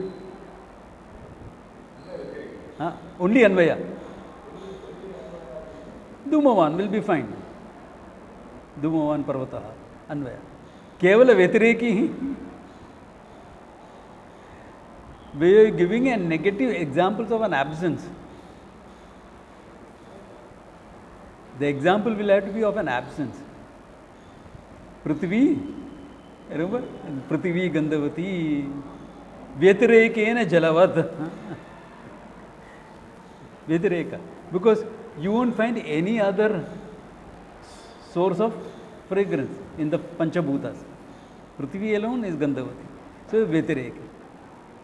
Only Anvaya. Dhumavan will be fine. Dhumavan Parvata, Anvaya. Kevala Vyatireki. We are giving a negative examples of an absence. The example will have to be of an absence. Prithvi, remember? Prithvi Gandhavati, Vyatirekena Jalavad. Vyatireka. Because you won't find any other source of fragrance in the Panchabhutas. Prithvi alone is Gandhavati. So Vyatireka.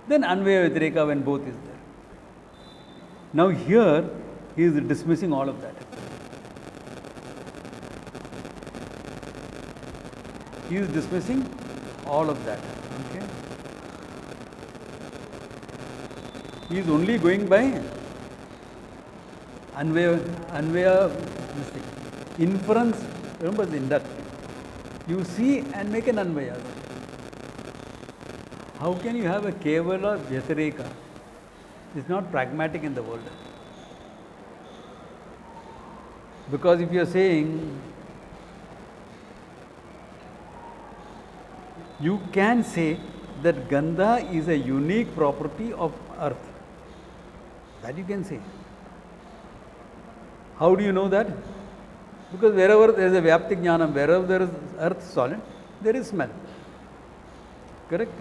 Then Anvaya Vyatireka when both is there. Now here he is dismissing all of that. He is dismissing all of that. Okay. He is only going by Anvaya mistake. Inference, remember the induct. You see and make an Anvaya. How can you have a Kevala Vyatireka? It's not pragmatic in the world. Because if you are saying, you can say that Gandha is a unique property of earth. That you can say. How do you know that? Because wherever there is a Vyapti Jnanam, wherever there is earth solid, there is smell. Correct?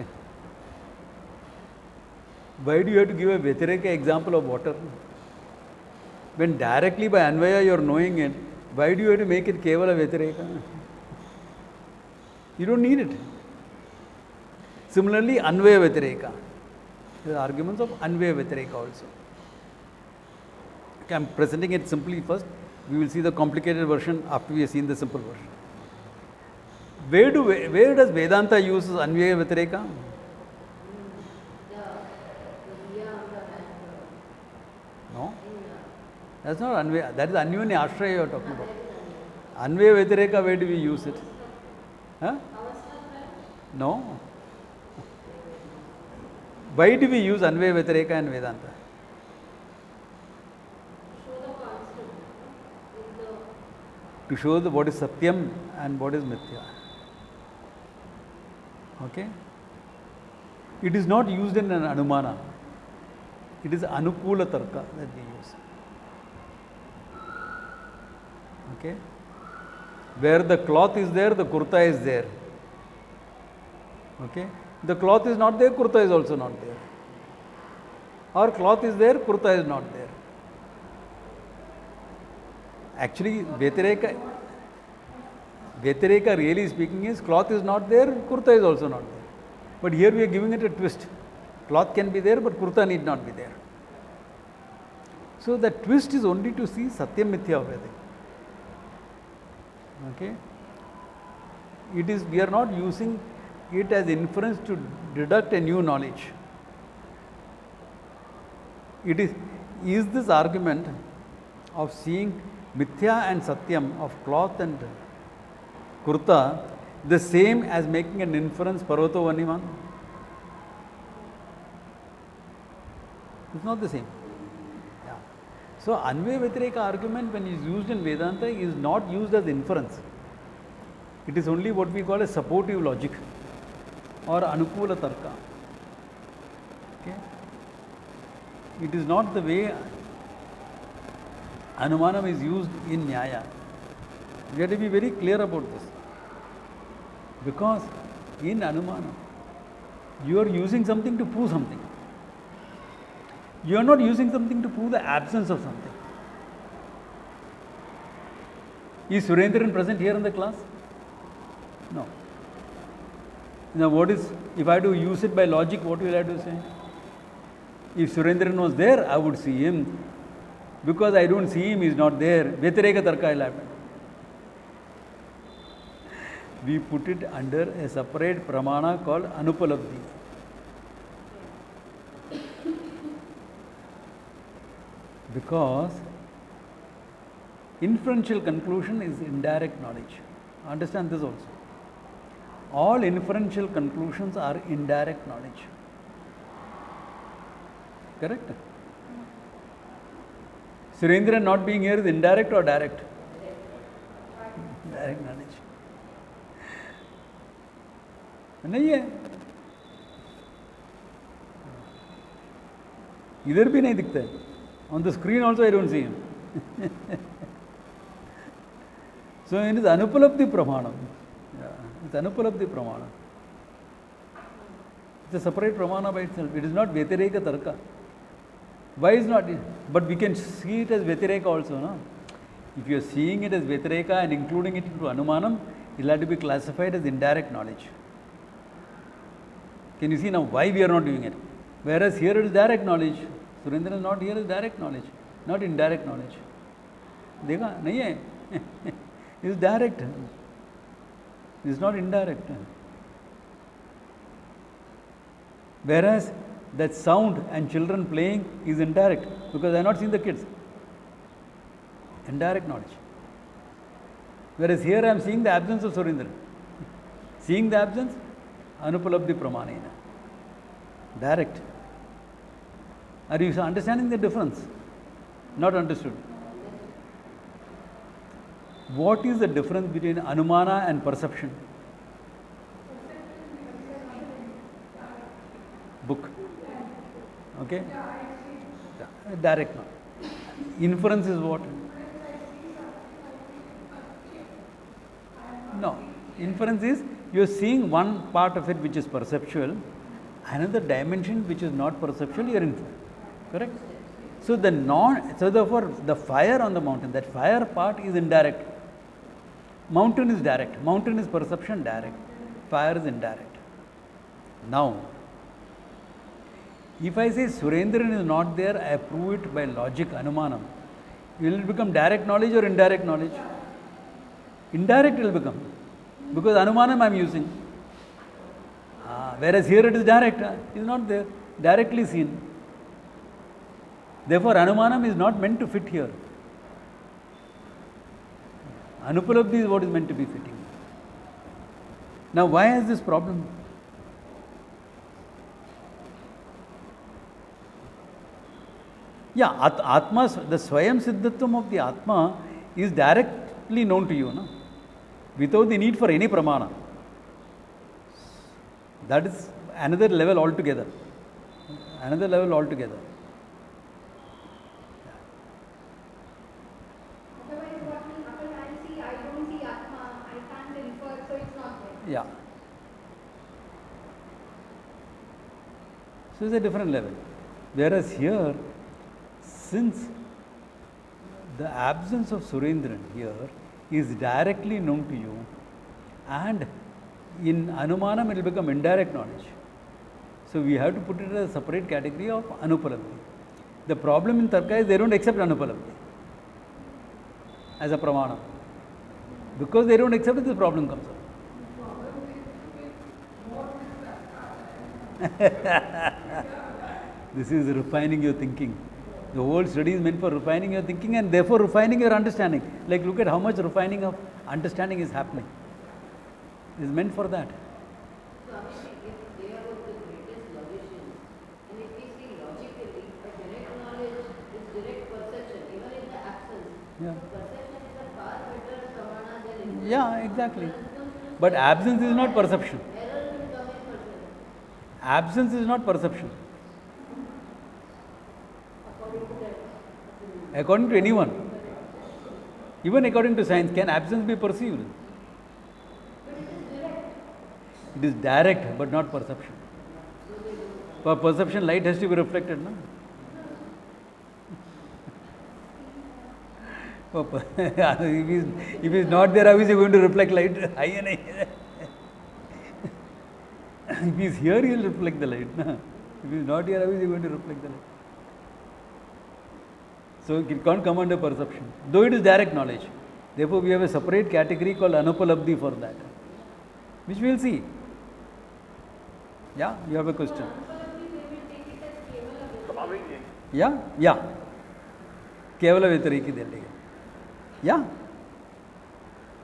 Why do you have to give a Vyatireka example of water? When directly by Anvaya you are knowing it, why do you have to make it Kevala Vyatireka? You don't need it. Similarly, Anvaya Vyatireka. There are arguments of Anvaya Vyatireka also. Okay, I am presenting it simply first. We will see the complicated version after we have seen the simple version. Where does Vedanta use Anvaya Vyatireka? No, that's not Anvaya. That is Anyanya Ashraya you are talking about. Anvaya Vyatireka, where do we use it? Huh? No. Why do we use Anvaya Vyatireka and Vedanta? To show what is Satyam and what is Mithya. Okay? It is not used in an anumana. It is anukula tarka that we use. Okay? Where the cloth is there, the kurta is there. Okay? The cloth is not there, kurta is also not there. Or cloth is there, kurta is not there. Actually, Vyatireka really speaking is cloth is not there, kurta is also not there. But here we are giving it a twist. Cloth can be there, but kurta need not be there. So the twist is only to see Satyam Mithya Veda. Okay? It is, we are not using it as inference to deduct a new knowledge. It is this argument of seeing Mithya and Satyam of cloth and kurta the same as making an inference Parvato Vaniman? It's not the same. Yeah. So Anvaya Vyatireka argument, when it is used in Vedanta, is not used as inference. It is only what we call a supportive logic or Anukula Tarka. Okay? It is not the way Anumanam is used in Nyaya. We have to be very clear about this. Because in Anumanam, you are using something to prove something. You are not using something to prove the absence of something. Is Surendran present here in the class? No. Now what is, if I do use it by logic, what will I do say? If Surendran was there, I would see him. Because I don't see him, he is not there. Vyatireka Tarka will happen. We put it under a separate pramana called Anupalabdhi. Because inferential conclusion is indirect knowledge. Understand this also. All inferential conclusions are indirect knowledge. Correct? Surendran not being here is indirect or direct? Direct knowledge. नहीं है, इधर भी नहीं दिखता है. On the screen also I don't see him. So it is Anupalabdhi Pramanam. Yeah, it's Anupalabdhi Pramanam. It's a separate Pramana by itself. It is not Vyatireka Tarka. Why is not it? But we can see it as Vyatireka also. No? If you are seeing it as Vyatireka and including it into Anumanam, it will have to be classified as indirect knowledge. Can you see now why we are not doing it? Whereas here it is direct knowledge. Surendran is not here is direct knowledge, not indirect knowledge. देखा नहीं है? It is direct. It is not indirect. Whereas that sound and children playing is indirect because I have not seen the kids. Indirect knowledge. Whereas here I am seeing the absence of Surendran. Seeing the absence, Anupalabdhi Pramanena. Direct. Are you understanding the difference? Not understood. What is the difference between Anumana and perception? Book. Okay? Direct knowledge. Inference is what? No. Inference is you are seeing one part of it which is perceptual, another dimension which is not perceptual, you are inferring. Correct? So therefore the fire on the mountain, that fire part is indirect. Mountain is direct. Mountain is perception direct. Fire is indirect. Now, if I say Surendran is not there, I prove it by logic, Anumanam. Will it become direct knowledge or indirect knowledge? Indirect it will become. Because Anumanam I am using. Whereas here it is direct. It is not there. Directly seen. Therefore, Anumanam is not meant to fit here. Anupalabdhi is what is meant to be fitting. Now, why is this problem? Yeah, Atma, the Swayam Siddhatvam of the Atma is directly known to you, no? Without the need for any pramana. That is another level altogether. Another level altogether. Otherwise, what will happen? I don't see Atma, I can't infer, so it's not there. Yeah. So it's a different level. Whereas here, since the absence of Surendran here is directly known to you, and in Anumanam it will become indirect knowledge. So we have to put it as a separate category of Anupalabdhi. The problem in Tarka is they don't accept Anupalabdhi as a Pramana. Because they don't accept it, the problem comes up. This is refining your thinking. The whole study is meant for refining your thinking and therefore refining your understanding. Like look at how much refining of understanding is happening. It is meant for that. So Abhishek, if they are the greatest logicians, and if we see logically, a direct knowledge is direct perception, even in the absence. Yeah. So perception is a far better pramana than inference. Yeah, exactly. But absence is not perception. Error will come in perception. Absence is not perception. According to anyone, even according to science, can absence be perceived? It is direct, but not perception. For perception, light has to be reflected, no? If he is not there, how is he going to reflect light? If he is here, he will reflect the light. No? If he is not here, how is he going to reflect the light? So it can't come under perception, though it is direct knowledge. Therefore, we have a separate category called Anupalabdhi for that, which we will see. Yeah, you have a question. Swamiji, Yeah, yeah. Kevala Vetariki Delhi. Yeah,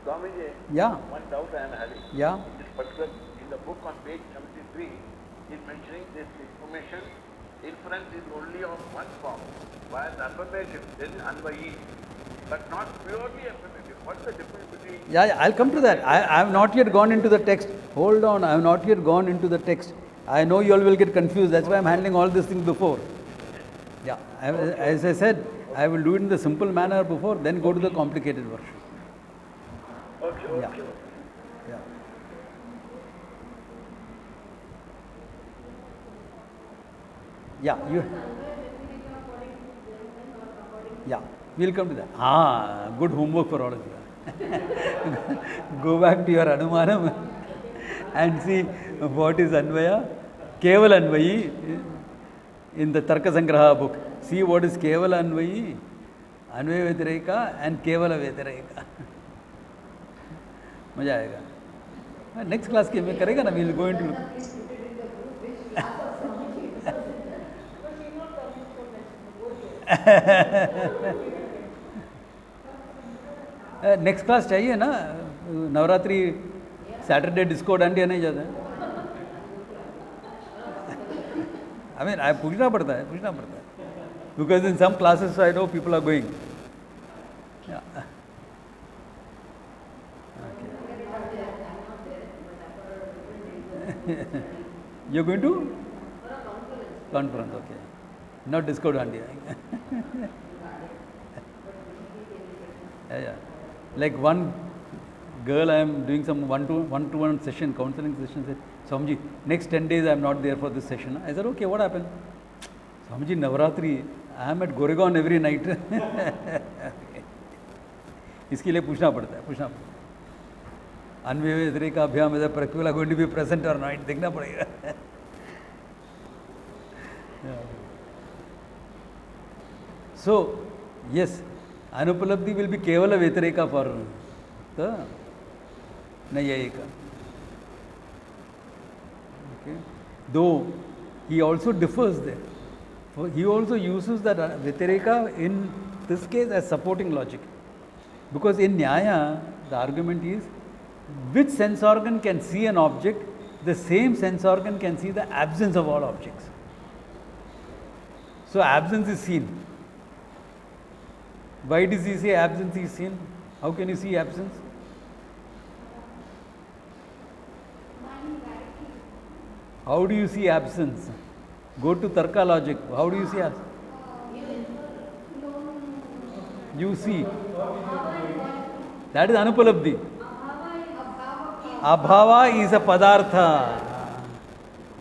Swamiji, yeah, one doubt I am having. yeah. In this particular, in the book on page 73, is mentioning this information, inference is only of one form, while affirmative is Anvayi, but not purely affirmative. What's the difference between? Yeah, I'll come to that. I have not yet gone into the text. Hold on, I have not yet gone into the text. I know you all will get confused. That's why I'm handling all these things before. Yeah, as I said, I will do it in the simple manner before, then go to the complicated version. Okay, Yeah. Yeah. Yeah, you. Yeah, we'll come to that. Good homework for all of you. Go back to your Anumanam and see what is Anvaya. Keval Anvayi in the Tarka Sangraha book. See what is Kevala Anvayi, Anvaya Vetareka and Kevala Vetareka. मजा आएगा. Next class के में करेगा ना, we will go into. Next class चाहिए ना. Navratri Saturday disco dandiya नहीं जाता है. I mean, पूछना पड़ता है because in some classes I know people are going. Yeah. Okay. You're going to conference, okay. Not disco dandiya. Yeah. Like one girl, I am doing some one-to-one session, counseling session, said, Swamiji, next 10 days I am not there for this session. I said, okay, what happened? Swamiji, Navaratri, I am at Goregaon every night. इसके लिए पूछना पड़ता है. अन्वय व्यतिरेक अभ्याम whether Prakyula going to be present or not, देखना पड़ेगा. So, yes, Anupalabdhi will be Kevala Vetareka for the Nayayika. Okay. Though he also differs there. He also uses that Vetareka in this case as supporting logic. Because in Nyaya, the argument is which sense organ can see an object, the same sense organ can see the absence of all objects. So absence is seen. Why does he say absence is seen? How can you see absence? How do you see absence? Go to Tarka logic. How do you see absence? You see. That is Anupalabdhi. Abhava is a padartha.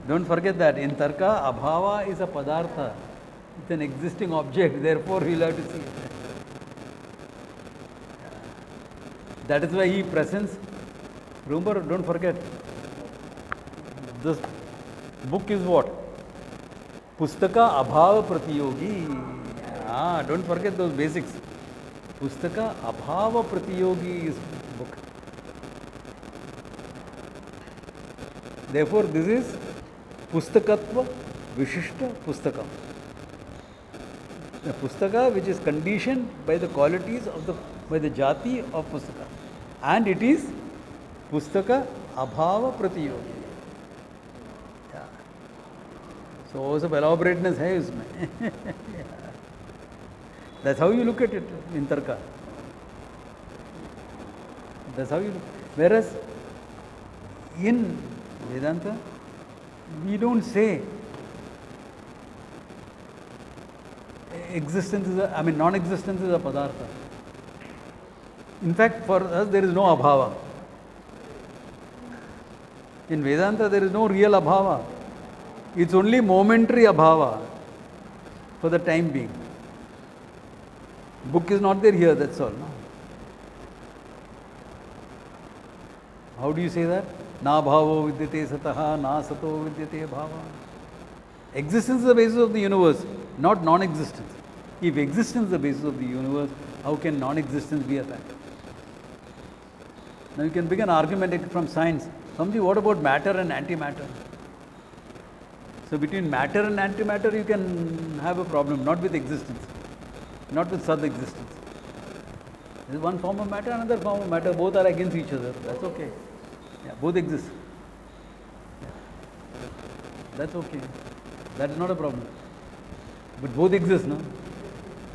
Don't forget that. In Tarka, abhava is a padartha. It's an existing object. Therefore, we'll have to see it. That is why he presents. Remember, don't forget. This book is what? Pustaka Abhava Pratiyogi. Don't forget those basics. Pustaka Abhava Pratiyogi is book. Therefore, this is Pustakatva Vishishta Pustakam. The Pustaka which is conditioned by the qualities of by the jati of Pustaka. And it is Pustaka Abhava Pratiyogi. So वो सब elaborateness है उसमें. That's how you look at it in Tarka. That's how you look. Whereas in Vedanta, we don't say existence is non-existence is a padartha. In fact, for us there is no abhava. In Vedanta there is no real abhava. It's only momentary abhava for the time being. Book is not there here, that's all. No? How do you say that? Na bhavo vidyate sataha, na sato vidyate bhava. Existence is the basis of the universe, not non-existence. If existence is the basis of the universe, how can non-existence be a fact? Now you can begin an argument from science. Somebody, what about matter and antimatter? So between matter and antimatter you can have a problem, not with existence, not with sub-existence. There is one form of matter, another form of matter, both are against each other, that's okay. Yeah, both exist. Yeah. That's okay. That is not a problem. But both exist, no?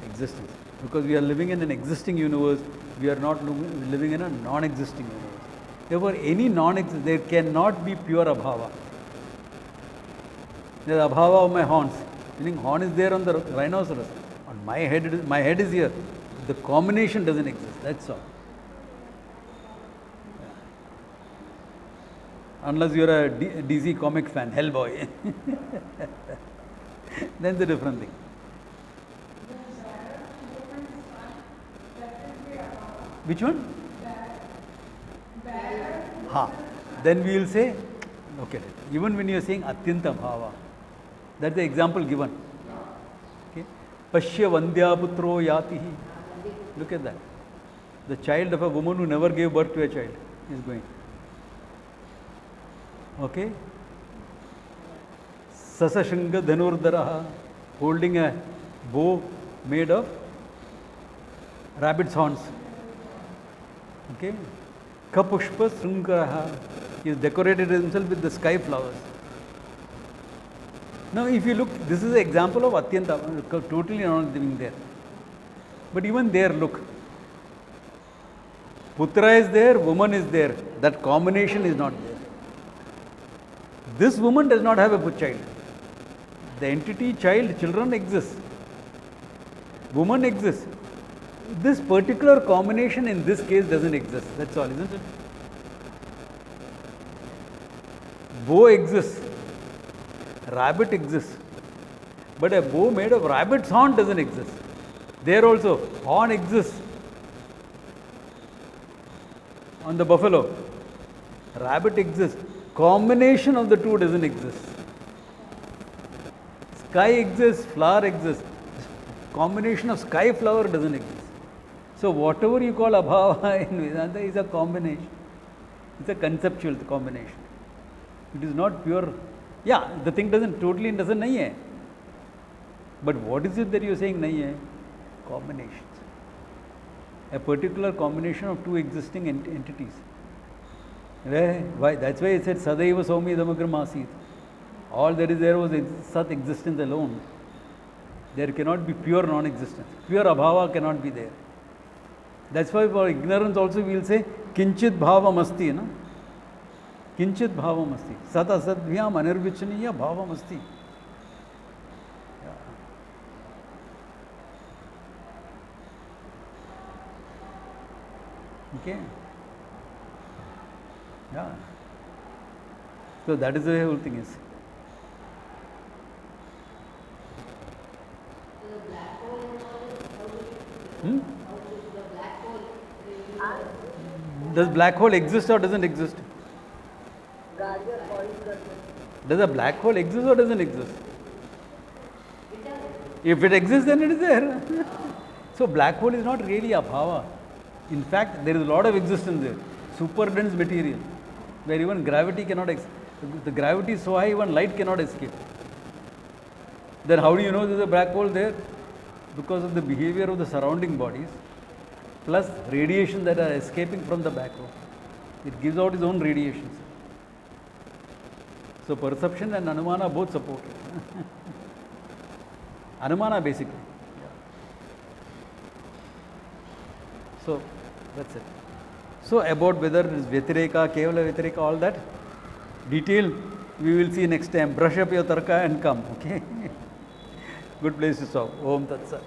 Existence. Because we are living in an existing universe, we are not living in a non-existing universe. Therefore, any there cannot be pure abhava. There is abhava of my horns. Meaning horn is there on the rhinoceros. On my head is here. The combination doesn't exist. That's all. Unless you are a DC comic fan, Hellboy. Then it's a different thing. Which one? Then we will say, okay, even when you are saying Atyanta Bhava, that's the example given. Okay? Pashya Vandya Putro Yatihi. Look at that. The child of a woman who never gave birth to a child is going. Okay? Sasashanga Dhanurdaraha, holding a bow made of rabbit's horns. Okay? Kapushpa Sringaraha, he has decorated himself with the sky flowers. Now, if you look, this is an example of Atyanta, totally not living there. But even there, look. Putra is there, woman is there. That combination is not there. This woman does not have a child. The entity child, children exist. Woman exists. This particular combination in this case doesn't exist. That's all, isn't it? Bow exists. Rabbit exists. But a bow made of rabbit's horn doesn't exist. There also, horn exists on the buffalo. Rabbit exists. Combination of the two doesn't exist. Sky exists, flower exists. Combination of sky flower doesn't exist. So whatever you call abhava in Vedanta is a combination. It's a conceptual combination. It is not pure. Yeah, the thing doesn't nahi hai. But what is it that you are saying nahi hai? Combinations. A particular combination of two existing entities. Why? That's why it said Sadaiva Somi Damagram Asit. All there is there was Sat existence alone. There cannot be pure non-existence. Pure abhava cannot be there. That's why for ignorance also we will say Kinchit Bhava Masti. No? किंचित भावम अस्ति सत असद्भ्याम अनिर्विचनीय भावम अस्ति. Okay. Yeah. So that is the way whole thing is. So the black hole and all this, how do Hmm? how does the black hole universe? Does black hole exist or doesn't exist? Does a black hole exist or doesn't exist? It does. If it exists, then it is there. So black hole is not really a bhava. In fact, there is a lot of existence there. Super dense material, where even gravity cannot the gravity is so high, even light cannot escape. Then how do you know there is a black hole there? Because of the behavior of the surrounding bodies, plus radiation that are escaping from the black hole. It gives out its own radiations. So perception and anumana both support it. Anumana basically. So that's it. So about whether it is Vyatireka, Kevala Vyatireka, all that detail we will see next time. Brush up your tarka and come. Okay. Good place to stop. Om Tat Sat.